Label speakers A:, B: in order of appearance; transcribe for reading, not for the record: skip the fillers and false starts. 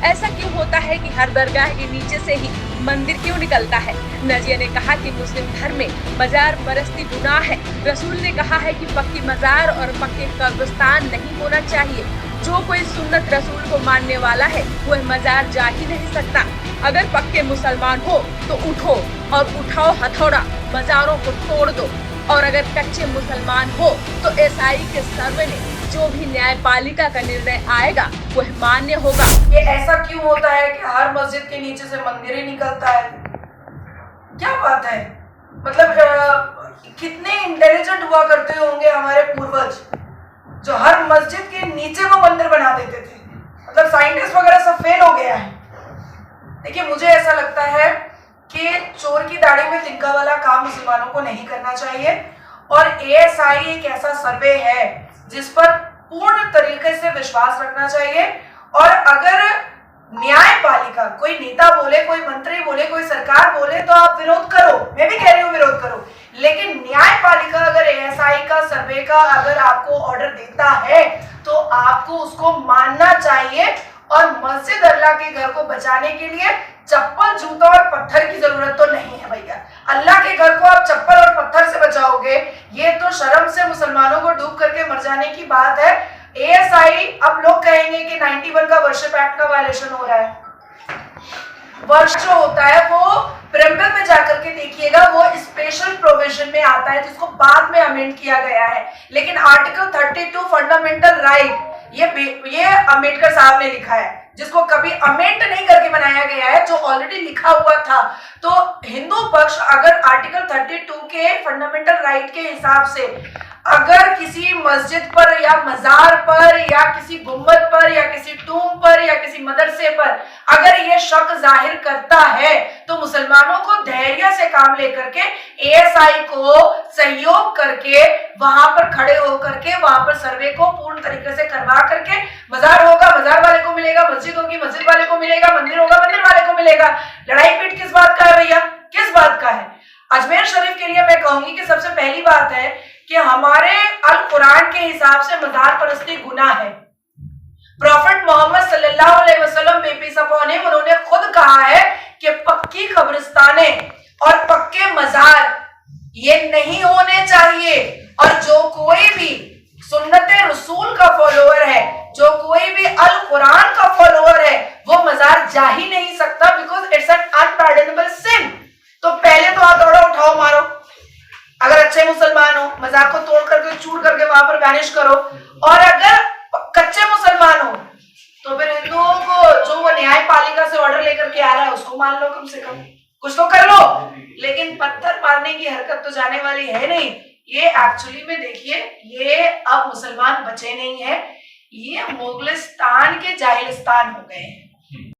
A: ऐसा क्यों होता है कि हर दरगाह के नीचे से ही मंदिर क्यों निकलता है? नजिया ने कहा कि मुस्लिम धर्म में मजार परस्ती गुनाह है। रसूल ने कहा है कि पक्की मजार और पक्के कब्रिस्तान नहीं होना चाहिए। जो कोई सुन्नत रसूल को मानने वाला है वह मजार जा ही नहीं सकता। अगर पक्के मुसलमान हो तो उठो और उठाओ हथौड़ा, मजारों को तोड़ दो। और अगर कच्चे मुसलमान हो तो एसआई के सर्वे में जो भी न्यायपालिका का निर्णय आएगा वह मान्य होगा।
B: ये ऐसा क्यों होता है कि हर मस्जिद के नीचे से मंदिर ही निकलता है? क्या बात है? मतलब कितने इंटेलिजेंट हुआ करते होंगे हमारे पूर्वज जो हर मस्जिद के नीचे वो मंदिर बना देते थे। मतलब साइंटिस्ट वगैरह सब फेल हो गया है। देखिए, मुझे ऐसा लगता है कि चोर की दाढ़ी में तिनका वाला काम मुसलमानों को नहीं करना चाहिए। और एएसआई एक ऐसा सर्वे है जिस पर पूर्ण तरीके से विश्वास रखना चाहिए। और अगर न्यायपालिका, कोई नेता बोले, कोई मंत्री बोले, कोई सरकार बोले तो आप विरोध करो, मैं भी कह रही हूँ विरोध करो, लेकिन न्यायपालिका अगर एएसआई का सर्वे का अगर आपको ऑर्डर देता है तो आपको उसको मानना चाहिए। और मस्जिद अल्लाह के घर को बचाने के लिए चप्पल, जूता और पत्थर की जरूरत तो नहीं है भैया। अल्लाह के घर को आप चप्पल और पत्थर से बचाओगे, ये तो शर्म से मुसलमानों को डूब करके मर जाने की बात है। एएसआई, अब लोग कहेंगे कि 91 का वर्शिप एक्ट का वायलेशन हो रहा है। वर्ष जो होता है वो प्रेम्बल में जाकर के देखिएगा, वो स्पेशल प्रोविजन में आता है जिसको बाद में अमेंड किया गया है। लेकिन आर्टिकल 32 फंडामेंटल राइट, ये अंबेडकर साहब ने लिखा है, जिसको कभी अमेंड नहीं करके बनाया गया है, जो ऑलरेडी लिखा हुआ था। तो हिंदू पक्ष अगर आर्टिकल 32 के फंडामेंटल राइट के हिसाब से अगर किसी मस्जिद पर या मजार पर या किसी गुम्बद पर या किसी टूम पर या किसी मदरसे पर अगर ये शक जाहिर करता है तो मुसलमानों को धैर्य से काम लेकर के एएसआई को सहयोग करके वहां पर खड़े होकर के वहां पर सर्वे को पूर्ण तरीके से करवा करके, मजार होगा मजार वाले को मिलेगा, मस्जिद होगी मस्जिद वाले को मिलेगा, मंदिर होगा मंदिर वाले को मिलेगा। लड़ाई पीट किस बात का है भैया? किस बात का है? अजमेर शरीफ के लिए मैं कहूंगी कि सबसे पहली बात है कि हमारे अल कुरान के हिसाब से मजार परस्ती गुनाह है। प्रॉफेट मोहम्मद सल्लल्लाहु अलैहि वसल्लम बेपीस अपॉन हिम, उन्होंने खुद कहा है कि पक्की कब्रिस्ताने और पक्के मजार ये नहीं होने चाहिए। और जो कोई भी सुन्नते रसूल का फॉलोअर है, जो कोई भी अल कुरान का फॉलोअर है, वो मजार जा ही नहीं सकता, because it's an unpardonable sin. तो पहले तो हथौड़ा उठाओ, मारो। अगर अच्छे मुसलमान हो, मजार को तोड़ करके चूर करके वहां पर वैनिश करो। और अगर कच्चे मुसलमान हो तो फिर हिंदुओं को जो वो न्यायपालिका से ऑर्डर लेकर के आ रहा है उसको मान लो, कम से कम कुछ तो कर लो। लेकिन पत्थर मारने की हरकत तो जाने वाली है नहीं। ये एक्चुअली में देखिए, ये अब मुसलमान बचे नहीं है, ये मुगलिस्तान के जाहिलिस्तान हो गए हैं।